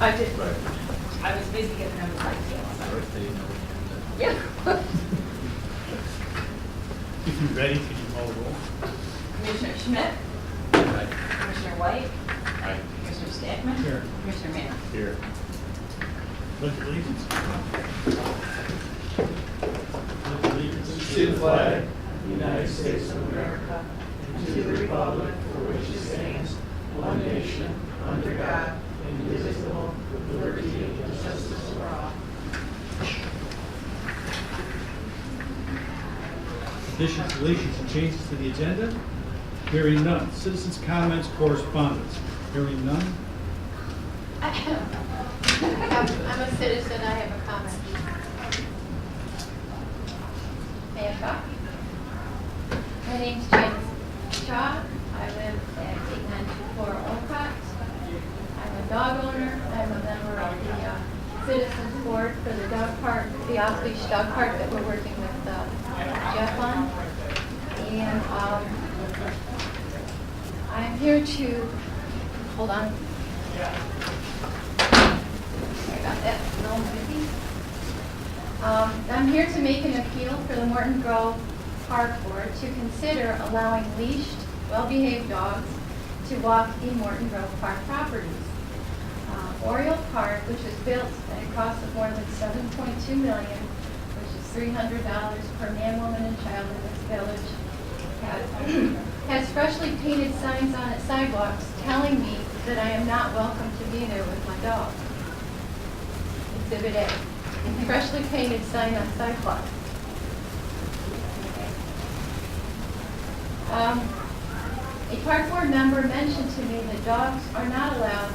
I did. Right. I was busy getting them like Birthday, no. Yeah. If you're ready, could you call the roll? Commissioner Schmidt, Aye. Commissioner White, Aye. Commissioner Stackman. Here. Commissioner Mann. Here. Pledge allegiance. Pledge allegiance. To the flag, United States of America, and to the republic for which it stands, one nation, under God, indivisible, with liberty and justice for all. Additions, deletions, and changes to the agenda? Hearing none. Citizens' comments, correspondence? Hearing none. I'm a citizen, I have a comment. May I talk? My name's Janice Shaw. I live at 8924 Olcott. I'm a dog owner. I'm a member of the Citizens Board for the dog park, the off-leash dog park that we're working with Jeff on. And I'm here to, hold on. Sorry about that. No, I'm busy. I'm here to make an appeal for the Morton Grove Park Board to consider allowing leashed, well-behaved dogs to walk the Morton Grove Park properties. Oriole Park, which was built at a cost of more than $7.2 million, which is $300 per man, woman, and child in this village, has freshly painted signs on its sidewalks telling me that I am not welcome to be there with my dog. Exhibit A, freshly painted sign on sidewalk. A park board member mentioned to me that dogs are not allowed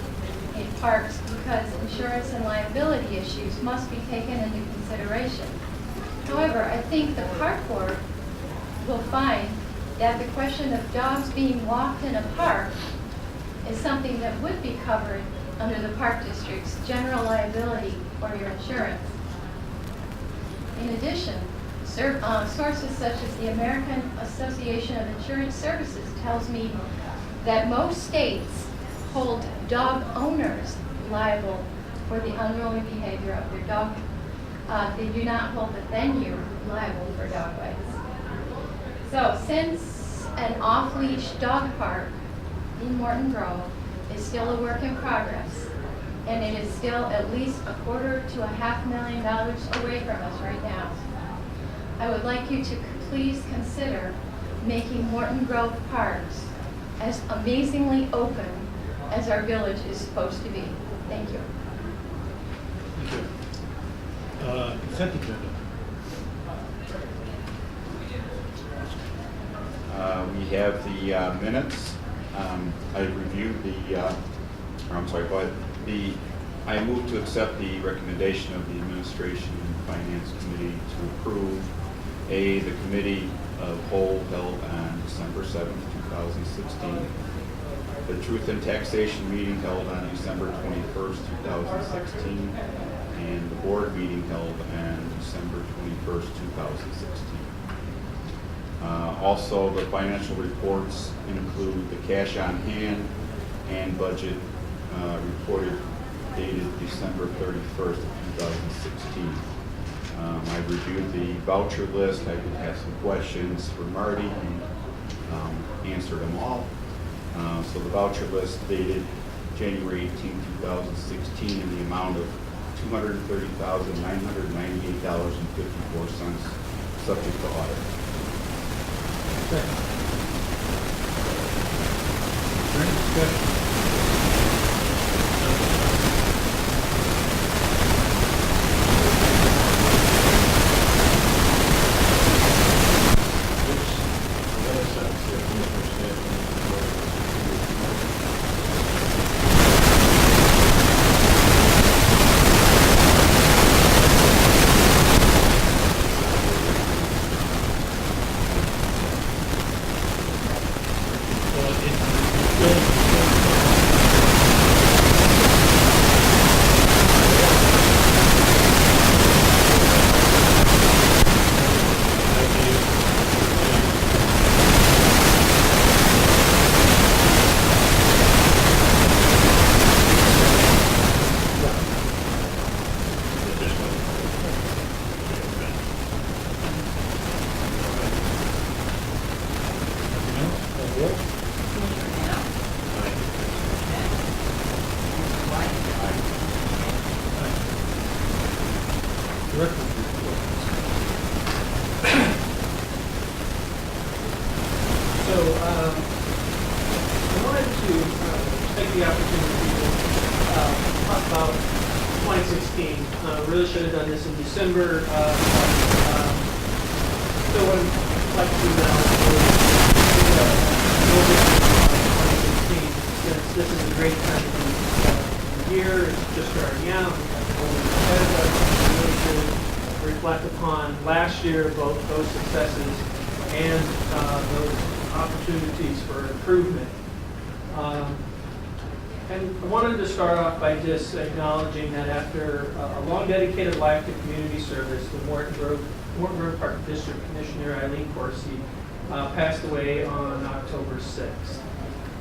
in parks because insurance and liability issues must be taken into consideration. However, I think the park board will find that the question of dogs being walked in a park is something that would be covered under the park district's general liability or your insurance. In addition, sources such as the American Association of Insurance Services tells me that most states hold dog owners liable for the unruly behavior of their dog. They do not hold the venue liable for dog bites. So since an off-leash dog park in Morton Grove is still a work in progress, and it is still at least $250,000 to $500,000 away from us right now, I would like you to please consider making Morton Grove Parks as amazingly open as our village is supposed to be. Thank you. Thank you. Consent agenda. We have the minutes. I reviewed I move to accept the recommendation of the Administration and Finance Committee to approve the committee of whole held on December 7th, 2016. The Truth in Taxation meeting held on December 21st, 2016. And the board meeting held on December 21st, 2016. Also, the financial reports include the cash on hand and budget reported dated December 31st, 2016. I reviewed the voucher list. I did have some questions for Marty and answered them all. So the voucher list dated January 18, 2016 in the amount of $230,998.54, subject to audit. Second. Is there any discussion? Well, So I wanted to take the opportunity to talk about 2016. Really should have done this in December. So what I'd like to do now is do a little bit of 2016, since this is a great time of the year. It's just starting out. We have the whole year ahead of us. We really should reflect upon last year, both those successes and those opportunities for improvement. And I wanted to start off by just acknowledging that after a long dedicated life to community service, the Morton Grove Park District Commissioner Eileen Corsi passed away on October 6th.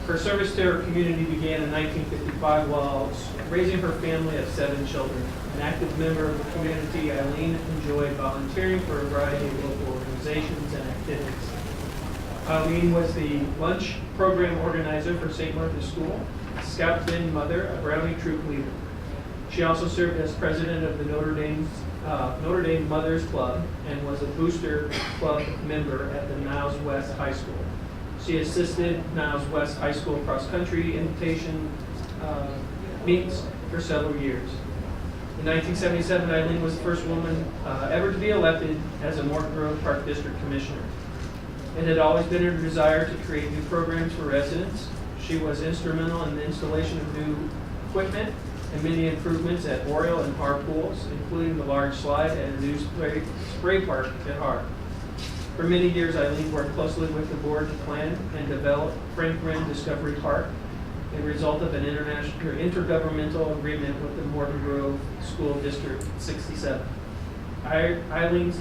Her service to her community began in 1955 while raising her family of 7 children. An active member of the community, Eileen enjoyed volunteering for a variety of local organizations and activities. Eileen was the lunch program organizer for St. Martha's School, a Scout bin mother, a Brownie troop leader. She also served as president of the Notre Dame Mothers Club and was a booster club member at the Niles West High School. She assisted Niles West High School cross-country invitation meets for several years. In 1977, Eileen was the first woman ever to be elected as a Morton Grove Park District Commissioner. It had always been her desire to create new programs for residents. She was instrumental in the installation of new equipment and many improvements at Oriole and Har pools, including the large slide and a new spray park at Har. For many years, Eileen worked closely with the board to plan and develop Frank Wren Discovery Park, a result of an intergovernmental agreement with the Morton Grove School District 67. Eileen's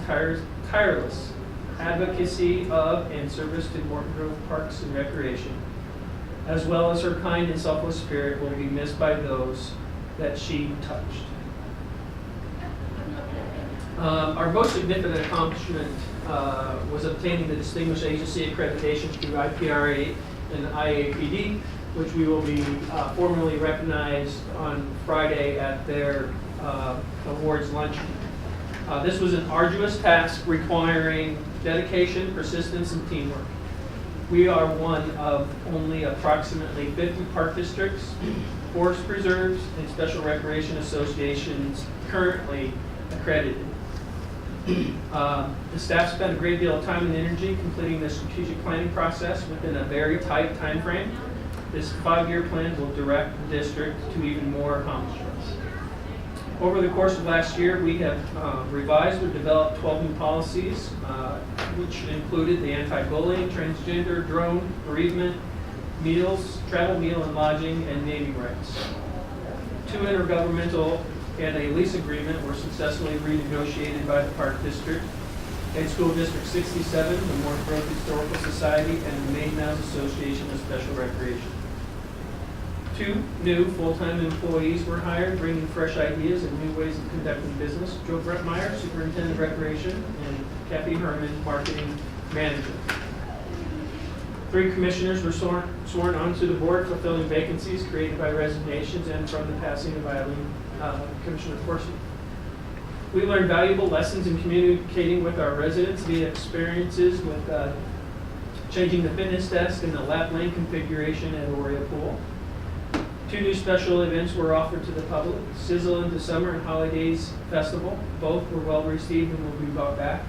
tireless advocacy of and service to Morton Grove Parks and Recreation, as well as her kind and selfless spirit, will be missed by those that she touched. Our most significant accomplishment was obtaining the Distinguished Agency Accreditation through IPRA and IAPD, which we will be formally recognized on Friday at their awards luncheon. This was an arduous task requiring dedication, persistence, and teamwork. We are one of only approximately 50 park districts, forest preserves, and special recreation associations currently accredited. The staff spent a great deal of time and energy completing the strategic planning process within a very tight time frame. This 5-year plan will direct the district to even more accomplishments. Over the course of last year, we have revised or developed 12 new policies, which included the anti-bullying, transgender, drone, bereavement, meals, travel, meal, and lodging, and naming rights. 2 intergovernmental and a lease agreement were successfully renegotiated by the Park District and School District 67, the Morton Grove Historical Society, and the Maine Mouse Association of Special Recreation. 2 new full-time employees were hired, bringing fresh ideas and new ways of conducting business. Joe Brettmeyer, Superintendent of Recreation, and Kathy Herman, Marketing Manager. 3 commissioners were sworn onto the board, fulfilling vacancies created by resignations and from the passing of Eileen, Commissioner Corsi. We learned valuable lessons in communicating with our residents via experiences with changing the fitness desk and the lap lane configuration at Oriole Pool. 2 new special events were offered to the public, Sizzle into Summer and Holidays Festival. Both were well received and will be brought back.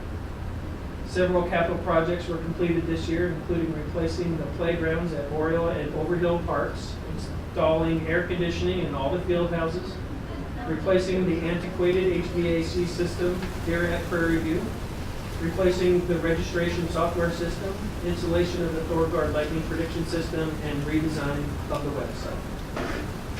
Several capital projects were completed this year, including replacing the playgrounds at Oriole and Overhill Parks, installing air conditioning in all the field houses, replacing the antiquated HVAC system here at Prairie View, replacing the registration software system, installation of the ThorGuard lightning prediction system, and redesign of the website.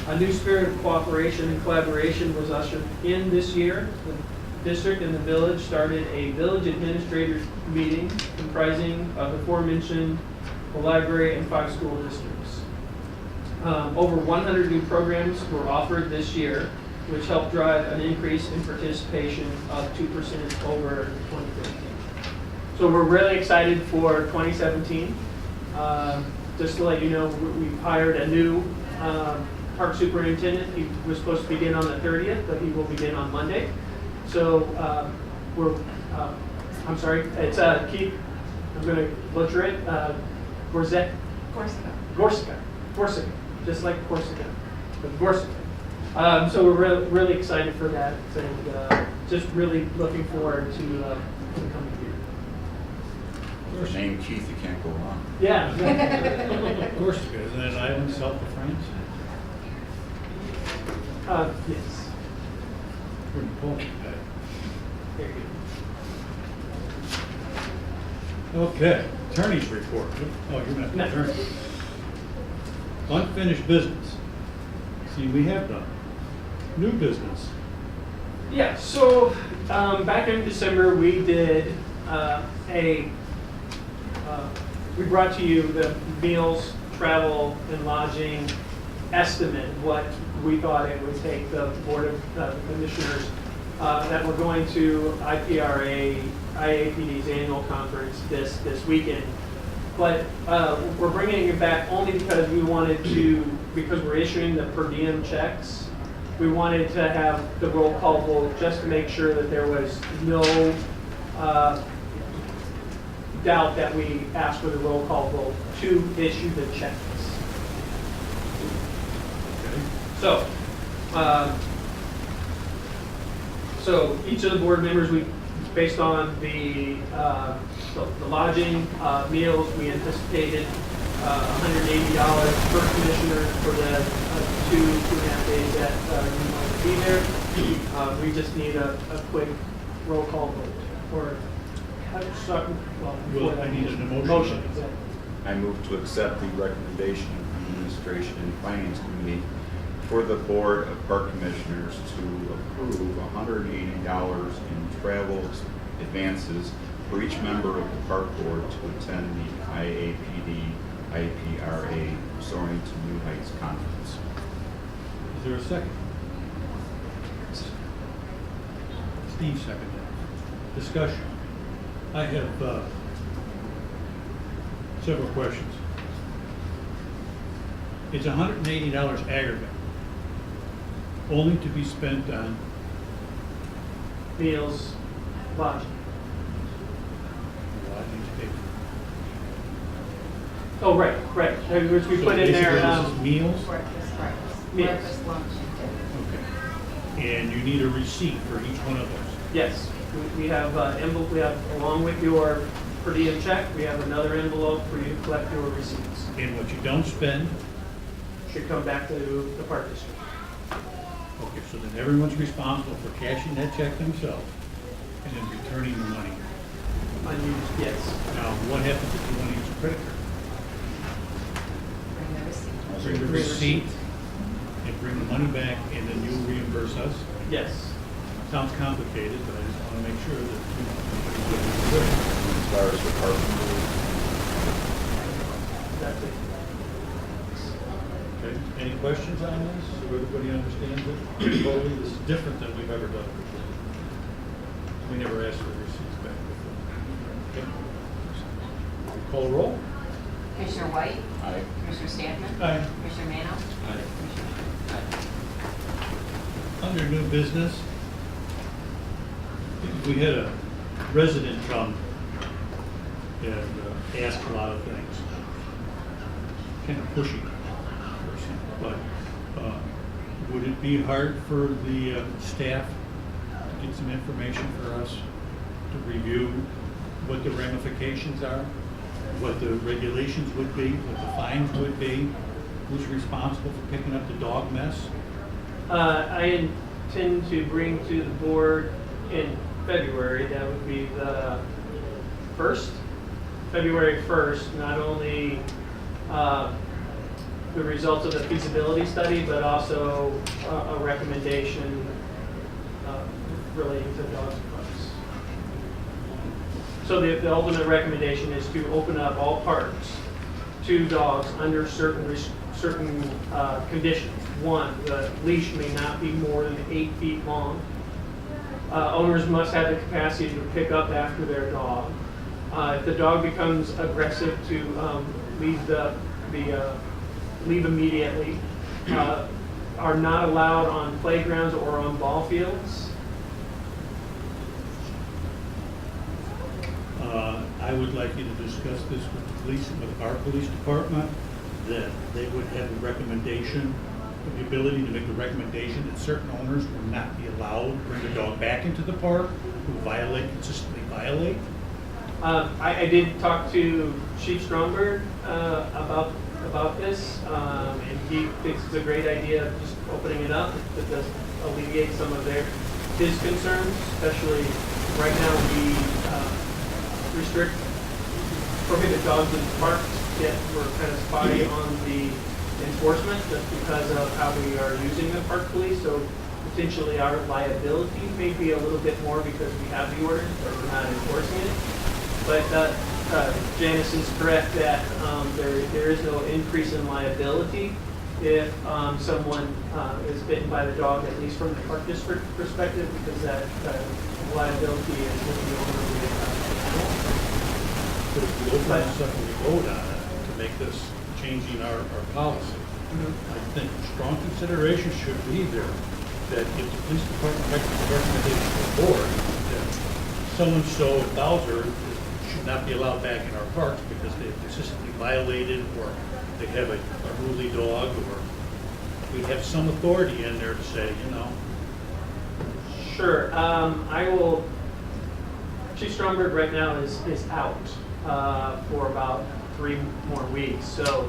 A new spirit of cooperation and collaboration was ushered in this year. The district and the village started a village administrators meeting comprising of the aforementioned the library and 5 school districts. Over 100 new programs were offered this year, which helped drive an increase in participation of 2% over 2015. So we're really excited for 2017. Just to let you know, we've hired a new park superintendent. He was supposed to begin on the 30th, but he will begin on Monday. So I'm sorry, it's Keith, I'm going to butcher it, Corset, Corsica. Corsica, just like Corsica, but Corsica. So we're really excited for that, and just really looking forward to the coming year. With the name Keith, you can't go wrong. Yeah. Of course, isn't it an island south of France? Yes. Or Napoleon? Very good. Okay, attorney's report. Oh, you're not the No. attorney. Unfinished business. See, we have done. New business. Yeah, so back in December, we did we brought to you the meals, travel, and lodging estimate, what we thought it would take the Board of Commissioners that we're going to IAPD's annual conference this weekend. But we're bringing it back only because we wanted to, because we're issuing the per diem checks, we wanted to have the roll call vote just to make sure that there was no doubt that we asked for the roll call vote to issue the checks. Okay. So each of the board members, based on the lodging, meals, we anticipated $180 per commissioner for the 2.5 days that you might be there. We just need a quick roll call vote. Or, Well, I need an emotion. Motion, exactly. I move to accept the recommendation of the Administration and Finance Committee for the Board of Park Commissioners to approve $180 in travel advances for each member of the Park Board to attend the IAPD IPRA Soaring to New Heights Conference. Is there a second? Steve seconded. Discussion. I have several questions. It's $180 aggregate, only to be spent on Meals, lodging. lodging stay. Oh, right. Which we So put in there. basically this is meals? Breakfast, Meals. breakfast, lunch, and Okay. And you need a receipt for each one of those. Yes, we have envelope. We have, along with your per diem check, we have another envelope for you to collect your receipts. And what you don't spend, Should come back to the park district. okay, so then everyone's responsible for cashing that check themselves and then returning the money. Unused, yes. Now, what happens if you want to use a credit card? bring the receipt. Bring the receipt and bring the money back and then you'll reimburse us. Yes. Sounds complicated, but I just want to make sure that, everybody's looking good. As far as the park rules, That's it. Okay, any questions on this? So everybody understands it? Totally, this is different than we've ever done before. We never asked for receipts back before. Okay. Call the roll? Commissioner White? aye. Commissioner Stackman? Aye. Commissioner Manos? Aye. Commissioner Under new business, we had a resident come and ask a lot of things. Kind of pushy person, but would it be hard for the staff to get some information for us to review what the ramifications are, what the regulations would be, what the fines would be, who's responsible for picking up the dog mess? I intend to bring to the board in February, that would be the 1st, February 1st, not only the results of the feasibility study, but also a recommendation relating to dogs and parks. So the ultimate recommendation is to open up all parks to dogs under certain conditions. One, the leash may not be more than 8 feet long. Owners must have the capacity to pick up after their dog. If the dog becomes aggressive, to leave immediately. Are not allowed on playgrounds or on ball fields. I I would like you to discuss this with the police, with our police department, that they would have a recommendation, the ability to make a recommendation that certain owners will not be allowed to bring their dog back into the park who consistently violate. I did talk to Chief Stromberg about this, and he thinks it's a great idea just opening it up. It does alleviate some of his concerns, especially right now we prohibit dogs in parks, yet we're kind of spotty on the enforcement just because of how we are using the park police. So potentially our liability may be a little bit more because we have the ordinance, but we're not enforcing it. But Janice is correct that there is no increase in liability if someone is bitten by the dog, at least from the park district perspective, because that liability is with the owner of the animal. But if we open this up and we vote on it to make this changing our policy, I think strong consideration should be there that if the police department makes a recommendation to the board that so-and-so at Bowser should not be allowed back in our parks because they've consistently violated, or they have a unruly dog, or we have some authority in there to say, you know. Sure. I will. Chief Stromberg right now is out for about 3 more weeks, so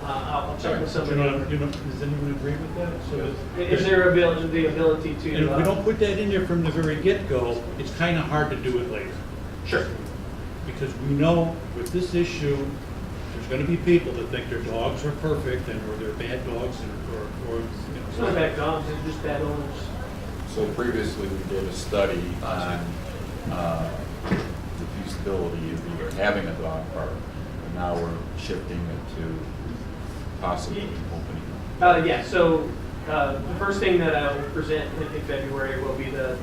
I'll check with somebody. Does anyone agree with that? So Is there the ability to? And if we don't put that in there from the very get-go, it's kind of hard to do it later. Sure. Because we know with this issue, there's going to be people that think their dogs are perfect and or they're bad dogs or It's not bad dogs; it's just bad owners. So previously, we did a study on the feasibility of either having a dog park, and now we're shifting it to possibly opening. Yeah, so the first thing that I will present in February will be the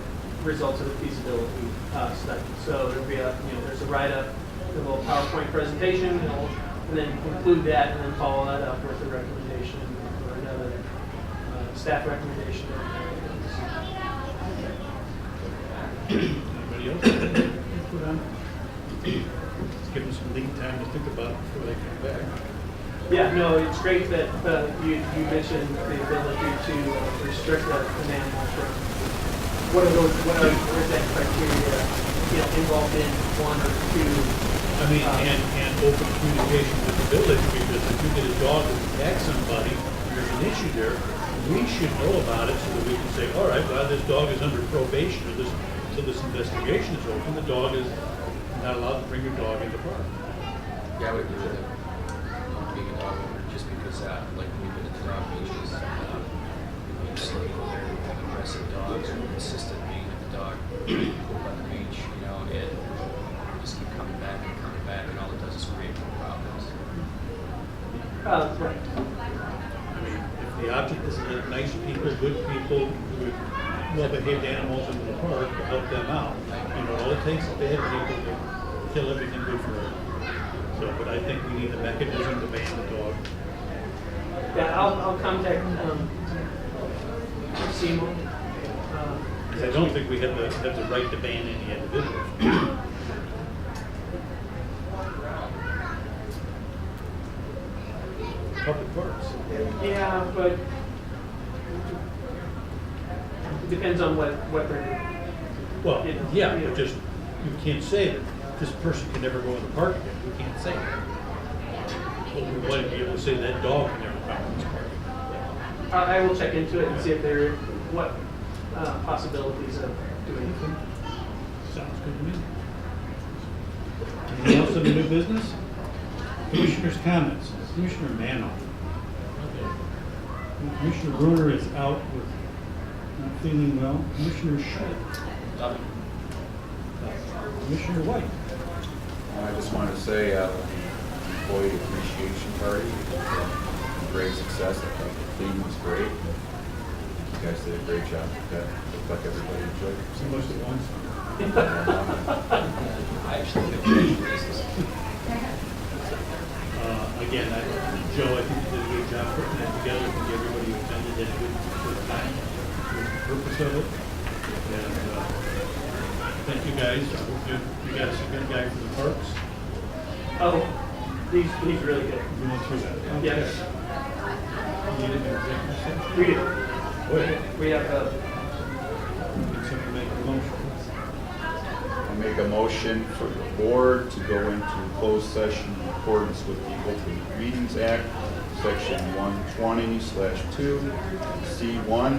results of the feasibility study. So there'll be there's a write-up, a little PowerPoint presentation, and then include that, and then follow that up with a recommendation or another staff recommendation. Anybody else? Put on? Let's give them some lead time to think about it before they come back. Yeah, no, it's great that you mentioned the ability to restrict an animal from what is that criteria, involved in 1 or 2. I mean, and open communication with the village, because if you get a dog that attacks somebody, there's an issue there, we should know about it so that we can say, all right, well, this dog is under probation, or so this investigation is open, the dog is not allowed to bring your dog into park. Yeah, I would agree with it. Being a dog owner, just because, like, we've been to dog beaches, you see people there who have aggressive dogs who are consistent being with the dog poop on the beach, and just keep coming back, and all it does is create more problems. Right. I mean, if the object is to let nice people, good people, with well-behaved animals into the park to help them out, all it takes is bad people to kill everything good for them. So, but I think we need a mechanism to ban the dog. Yeah, I'll contact Seymour. I don't think we have the right to ban any individuals. Public parks. Yeah, but it depends on what they're doing. Well, You know, yeah, you but know. just, you can't say that this person can never go in the park again. We can't say that. But we want to be able to say that dog can never come in this park. I will check into it and see if there what possibilities of doing it. Sounds good to me. Anything else in the new business? Commissioner's comments. Commissioner Mano. Commissioner Bruner is out with not feeling well. Commissioner Schmidt. Commissioner White. I just wanted to say the employee appreciation party was a great success. I thought the theme was great. You guys did a great job with that. Looked like everybody enjoyed it. So much at once. I actually think it's Again, Joe, I think you did a good job putting that together. I think everybody who attended had a good time with the purpose of it. And thank you guys. I hope you got us a good guy for the parks. Oh, he's really good. You went through that? Yes. You didn't executive session? We do. Wait. We have Did somebody make a motion? I make a motion for the board to go into closed session in accordance with the Open Meetings Act, section 120/2, C1,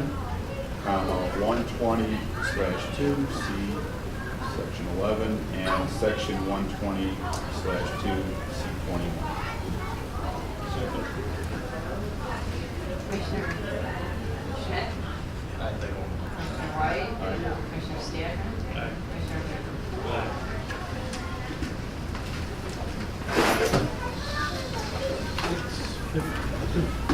comma, 120/2, C, section 11, and section 120/2, C21. Second. Commissioner Schmidt? I think. Commissioner White? Aye. Commissioner Stedman? Aye. Commissioner Rea? Aye. 6:52.